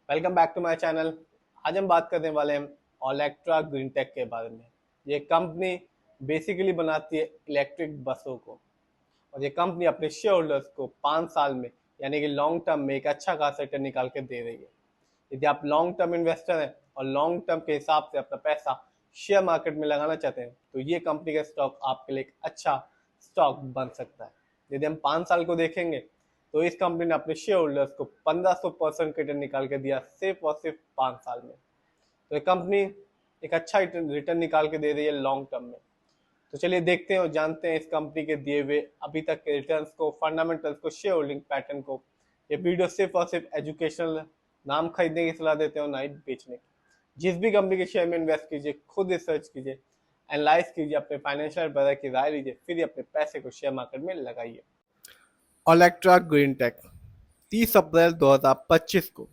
Welcome back to my channel. आज हम बात करने वाले हैं ओलेक्ट्रा ग्रीन टेक के बारे में। ये कंपनी बेसिकली बनाती है इलेक्ट्रिक बसों को, और ये कंपनी अपने शेयर होल्डर्स को 5 साल में यानी कि लॉन्ग टर्म में एक अच्छा खासा रिटर्न निकाल के दे रही है। यदि आप लॉन्ग टर्म इन्वेस्टर हैं और लॉन्ग टर्म के हिसाब से अपना पैसा शेयर मार्केट में लगाना चाहते हैं तो ये कंपनी का स्टॉक आपके लिए एक अच्छा स्टॉक बन सकता है। यदि हम 5 साल को देखेंगे तो इस कंपनी ने अपने शेयर होल्डर्स को 1500% रिटर्न निकाल के दिया सिर्फ और सिर्फ 5 साल में। तो ये कंपनी एक अच्छा रिटर्न निकाल के दे रही है लॉन्ग टर्म में। तो चलिए देखते हैं और जानते हैं इस कंपनी के दिए हुए अभी तक के रिटर्न्स को, फंडामेंटल्स को, शेयर होल्डिंग पैटर्न को। ये वीडियो सिर्फ और सिर्फ एजुकेशनल, नाम खरीदने की सलाह देते हैं और ना ही बेचने की। जिस भी कंपनी के शेयर में इन्वेस्ट कीजिए, खुद रिसर्च कीजिए, एनालाइज कीजिए, अपने फाइनेंशियल एडवाइजर की राय लीजिए, फिर अपने पैसे को शेयर मार्केट में लगाइए। ओलेक्ट्रा ग्रीन टेक 30 अप्रैल 2025 को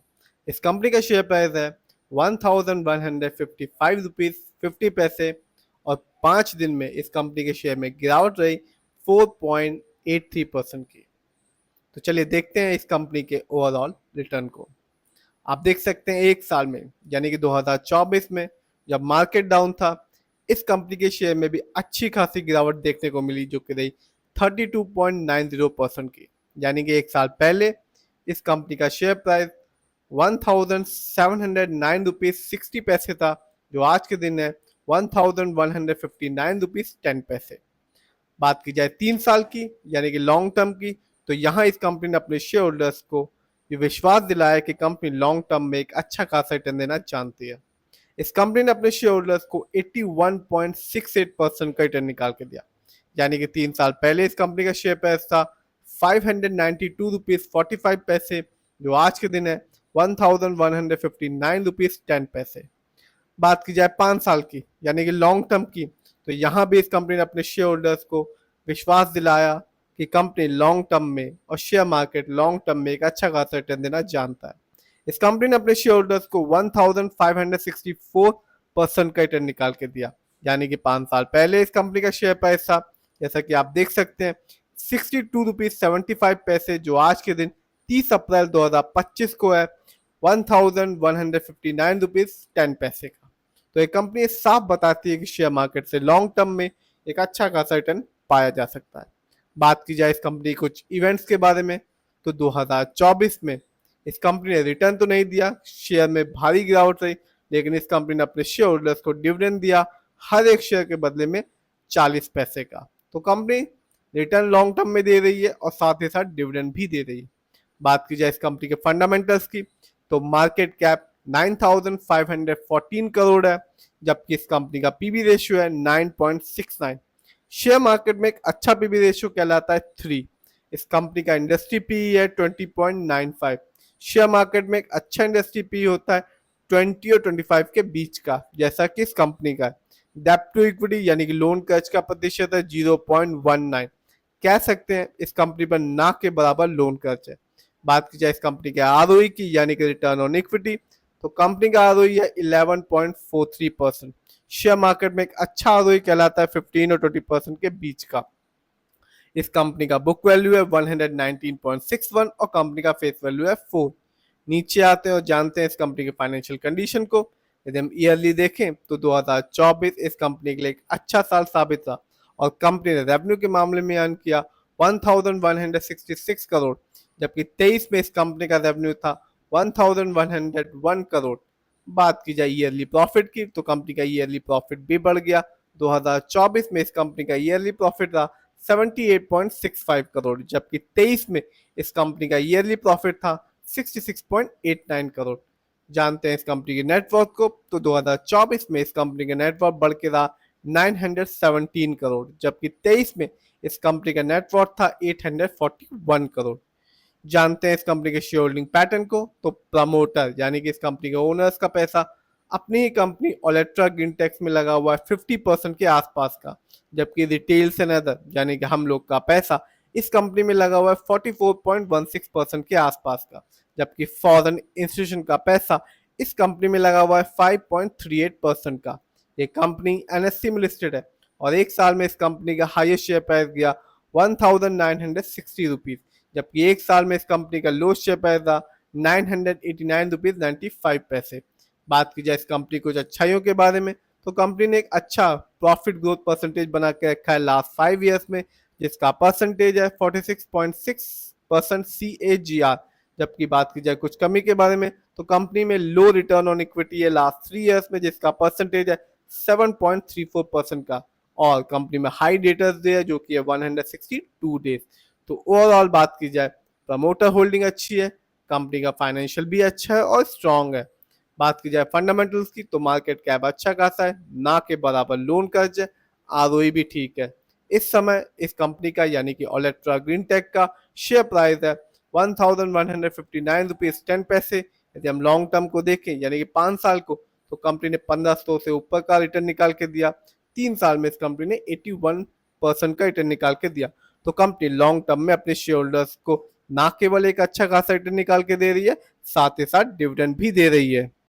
इस कंपनी का शेयर प्राइस है 1155 रुपीज़ 50 पैसे, और 5 दिन में इस कंपनी के शेयर में गिरावट रही 4.83% की। तो चलिए देखते हैं इस कंपनी के ओवरऑल रिटर्न को। आप देख सकते हैं एक साल में यानी कि 2024 में जब मार्केट डाउन था, इस कंपनी के शेयर में भी अच्छी खासी गिरावट देखने को मिली, जो कि रही 32.90% की। यानी कि एक साल पहले इस कंपनी का शेयर प्राइस 1709 रुपीज़ 60 पैसे था, जो आज के दिन है 1159 रुपीज़ 10 पैसे। बात की जाए 3 साल की यानी कि लॉन्ग टर्म की, तो यहाँ इस कंपनी ने अपने शेयर होल्डर्स को ये विश्वास दिलाया कि कंपनी लॉन्ग टर्म में एक अच्छा खासा रिटर्न देना जानती है। इस कंपनी ने अपने शेयर होल्डर्स को 81.68% का रिटर्न निकाल के दिया। यानी कि 3 साल पहले इस कंपनी का शेयर प्राइस था 592 रुपीज़ 45 पैसे, जो आज के दिन है 1159 रुपीज़ 10 पैसे। बात की जाए 5 साल की यानी कि लॉन्ग टर्म की, तो यहाँ भी इस कंपनी ने अपने शेयर होल्डर्स को विश्वास दिलाया कि कंपनी लॉन्ग टर्म में और शेयर मार्केट लॉन्ग टर्म में एक अच्छा खासा रिटर्न देना जानता है। इस कंपनी ने अपने शेयर होल्डर्स को 1564% का रिटर्न निकाल के दिया। यानी कि 5 साल पहले इस कंपनी का शेयर प्राइस था, जैसा कि आप देख सकते हैं, 62 रुपीज़ 75 पैसे, जो आज के दिन 30 अप्रैल 2025 को है 1159 रुपीज़ 10 पैसे का। तो ये कंपनी साफ बताती है कि शेयर मार्केट से लॉन्ग टर्म में एक अच्छा खासा रिटर्न पाया जा सकता है। बात की जाए इस कंपनी कुछ इवेंट्स के बारे में, तो 2024 में इस कंपनी ने रिटर्न तो नहीं दिया, शेयर में भारी गिरावट रही, लेकिन इस कंपनी ने अपने शेयर होल्डर्स को डिविडेंड दिया हर एक शेयर के बदले में 40 पैसे का। तो कंपनी रिटर्न लॉन्ग टर्म में दे रही है और साथ ही साथ डिविडेंड भी दे रही है। बात की जाए इस कंपनी के फंडामेंटल्स की, तो मार्केट कैप 9514 करोड़ है, जबकि इस कंपनी का पीबी रेशियो है 9.69। शेयर मार्केट में एक अच्छा पीबी रेशियो कहलाता है 3। इस कंपनी का इंडस्ट्री पी है 20.95। शेयर मार्केट में एक अच्छा इंडस्ट्री पी होता है 20 और 25 के बीच का, जैसा कि इस कंपनी का है। डेप्ट टू इक्विटी यानी कि लोन कर्ज का प्रतिशत है 0.19। कह सकते हैं इस कंपनी पर ना के बराबर लोन कर्ज है। बात की जाए इस कंपनी के आरओई की यानी कि रिटर्न ऑन इक्विटी, तो कंपनी का आरओई है 11.43%। शेयर मार्केट में एक अच्छा आरओई कहलाता है 15 और 20% के बीच का। इस कंपनी का बुक वैल्यू है 119.61 और कंपनी का फेस वैल्यू है 4। नीचे आते हैं और जानते हैं इस कंपनी के फाइनेंशियल कंडीशन को। यदि हम ईयरली देखें तो 2024 इस कंपनी के लिए एक अच्छा साल साबित रहा, और कंपनी ने रेवेन्यू के मामले में अर्न किया 1166 करोड़, जबकि 23 में इस कंपनी का रेवेन्यू था 1101 करोड़। बात की जाए ईयरली प्रॉफिट की, तो कंपनी का ईयरली प्रॉफिट भी बढ़ गया। 2024 में इस कंपनी का ईयरली प्रॉफिट रहा 78.65 करोड़, जबकि 23 में इस कंपनी का ईयरली प्रॉफिट था 66.89 करोड़। जानते हैं इस कंपनी की नेटवर्थ को, तो 2024 में इस कंपनी का नेटवर्थ बढ़ के रहा 917 करोड़, जबकि 23 में इस कंपनी का नेटवर्थ था 841 करोड़। जानते हैं इस कंपनी के शेयर होल्डिंग पैटर्न को, तो प्रमोटर यानी कि इस कंपनी के ओनर्स का पैसा अपनी ही कंपनी ओलेक्ट्रा ग्रीन टेक में लगा हुआ है 50% के आसपास का, जबकि रिटेल से अदर यानी कि हम लोग का पैसा इस कंपनी में लगा हुआ है 44.16% के आसपास का, जबकि फॉरेन इंस्टीट्यूशन का पैसा इस कंपनी में लगा हुआ है 5.38% का। ये कंपनी एनएससी में लिस्टेड है और एक साल में इस कंपनी का हाईएस्ट शेयर प्राइस गया 1960 रुपीज, जबकि एक साल में इस कंपनी का लोएस्ट शेयर प्राइस था ₹989.95। बात की जाए इस कंपनी कुछ अच्छाइयों के बारे में, तो कंपनी ने एक अच्छा प्रॉफिट ग्रोथ परसेंटेज बना के रखा है लास्ट 5 ईयर्स में, जिसका परसेंटेज है 46.6% CAGR। जबकि बात की जाए कुछ कमी के बारे में, तो कंपनी में लो रिटर्न ऑन इक्विटी है लास्ट 3 ईयर्स में, जिसका परसेंटेज है 7.34% का। और कंपनी में हाई डेटर्स डे है जो कि है 162 डेज। तो ओवरऑल बात की जाए, प्रमोटर होल्डिंग अच्छी है, कंपनी का फाइनेंशियल भी अच्छा है और स्ट्रांग है। बात की जाए फंडामेंटल्स की, तो मार्केट कैप अच्छा खासा है, ना के बराबर लोन कर्ज है, ROE भी ठीक है। इस समय इस कंपनी का यानी कि ओलेट्रा ग्रीन टेक का शेयर प्राइस है ₹1159.10। यदि हम लॉन्ग टर्म को देखें यानी कि 5 साल को, तो कंपनी ने 1500 से ऊपर का रिटर्न निकाल के दिया। 3 साल में इस कंपनी ने 81% का रिटर्न निकाल के दिया। तो कंपनी लॉन्ग टर्म में अपने शेयर होल्डर्स को ना केवल एक अच्छा खासा रिटर्न निकाल के दे रही है, साथ ही साथ डिविडेंड भी दे रही है।